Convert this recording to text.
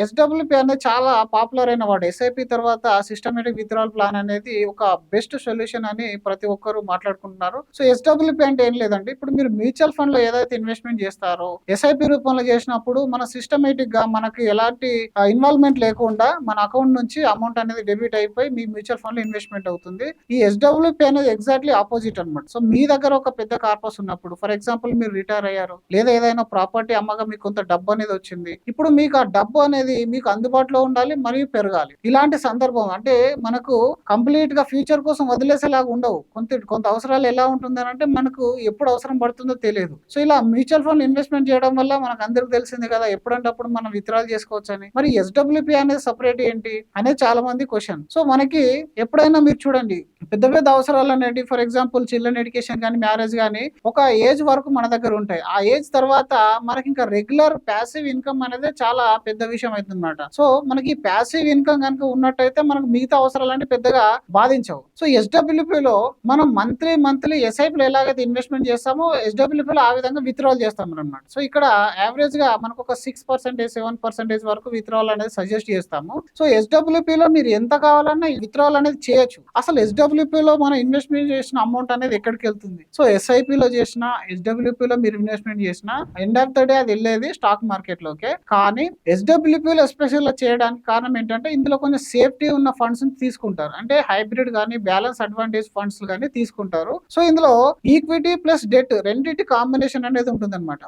SWP అనేది చాలా popular అయిన వర్డ్. ఎస్ఐపి తర్వాత సిస్టమాటిక్ విత్‌డ్రావల్ ప్లాన్ అనేది ఒక బెస్ట్ సొల్యూషన్ అని ప్రతి ఒక్కరు మాట్లాడుకుంటున్నారు. సో, ఎస్‌డబ్ల్యూపీ అంటే ఏం లేదండి. ఇప్పుడు మీరు మ్యూచువల్ ఫండ్‌లో ఏదైతే ఇన్వెస్ట్‌మెంట్ చేస్తారో, ఎస్ఐపి రూపంలో చేసినప్పుడు మన సిస్టమాటిక్‌గా మనకి ఎలాంటి ఇన్వాల్వ్‌మెంట్ లేకుండా మన అకౌంట్ నుంచి అమౌంట్ అనేది డెబిట్ అయిపోయి మీ మ్యూచువల్ ఫండ్‌లో ఇన్వెస్ట్‌మెంట్ అవుతుంది. ఈ ఎస్‌డబ్ల్యూపీ అనేది ఎగ్జాక్ట్‌లీ ఆపోజిట్ అన్నమాట. సో, మీ దగ్గర ఒక పెద్ద కార్పస్ ఉన్నప్పుడు ఫర్ ఎగ్జాంపుల్ మీరు రిటైర్ అయ్యారు. లేదా ఏదైనా ప్రాపర్టీ అమ్మగా మీకు కొంత డబ్బు అనేది వచ్చింది. ఇప్పుడు మీకు ఆ డబ్బు అనేది మీకు అందుబాటులో ఉండాలి మరియు పెరగాలి. ఇలాంటి సందర్భం అంటే మనకు కంప్లీట్‌గా ఫ్యూచర్ కోసం వదిలేసేలాగా ఉండవు. కొంత అవసరాలు ఎలా ఉంటుందనంటే మనకు ఎప్పుడు అవసరం పడుతుందో తెలియదు. సో, ఇలా మ్యూచువల్ ఫండ్ ఇన్వెస్ట్‌మెంట్ చేయడం వల్ల మనకందరికి తెలిసిందే కదా! ఎప్పుడంటే అప్పుడు మనం విత్‌డ్రాల్ చేసుకోవచ్చని. మరి ఎస్‌డబ్ల్యూపీ అనేది సెపరేట్ ఏంటి? అనేది చాలా మంది క్వెషన్. సో, మనకి ఎప్పుడైనా మీరు చూడండి పెద్ద పెద్ద అవసరాలనేటివి ఫర్ ఎగ్జాంపుల్ చిల్డ్రన్ ఎడ్యుకేషన్ గాని, మ్యారేజ్ గాని ఒక ఏజ్ వరకు మన దగ్గర ఉంటాయి. ఆ ఏజ్ తర్వాత మనకింకా రెగ్యులర్ పాసివ్ ఇన్‌కమ్ అనేది చాలా పెద్ద విషయం అయితుందన్నమాట. సో, మనకి పాసివ్ ఇన్‌కమ్ గనుక ఉన్నట్టయితే మనకు మిగతా అవసరాలన్నీ పెద్దగా బాధించవు. సో, ఎస్‌డబ్ల్యూపీలో మనం మంత్లీ ఎస్ఐపీలో ఎలాగైతే ఇన్వెస్ట్‌మెంట్ చేస్తామో ఎస్‌డబ్ల్యూపీలో ఆ విధంగా విత్‌డ్రావల్ చేస్తామన్నమాట. సో, ఇక్కడ యావరేజ్‌గా మనకొక 6% 7% వరకు విత్‌డ్రావల్ అనేది సజెస్ట్ చేస్తాము. సో, ఎస్‌డబ్ల్యూపీలో మీరు ఎంత కావాలన్నా విత్‌డ్రావల్ అనేది చేయొచ్చు. అసలు ఎస్‌డబ్ల్యూపీలో మనం ఇన్వెస్ట్‌మెంట్ చేసిన అమౌంట్ అనేది ఎక్కడికెళ్తుంది? సో, ఎస్ఐపీలో చేసినా, ఎస్‌డబ్ల్యూపీలో మీరు ఇన్వెస్ట్‌మెంట్ చేసినా ఎండ్ ఆఫ్ ద డే అది ఎళ్ళేది స్టాక్ మార్కెట్‌లోకే. కానీ ఎస్‌డబ్ల్యూపీలో ఎస్పెషల్‌గా చేయడానికి కారణం ఏంటంటే ఇందులో కొంచెం సేఫ్టీ ఉన్న ఫండ్స్‌ని తీసుకుంటారు. అంటే హైబ్రిడ్ గాని, బ్యాలెన్స్ అడ్వాంటేజ్ ఫండ్స్ గాని తీసుకుంటారు. సో, ఇందులో ఈక్విటీ ప్లస్ డెట్ రెండిటి కాంబినేషన్ అనేది ఉంటుందన్నమాట.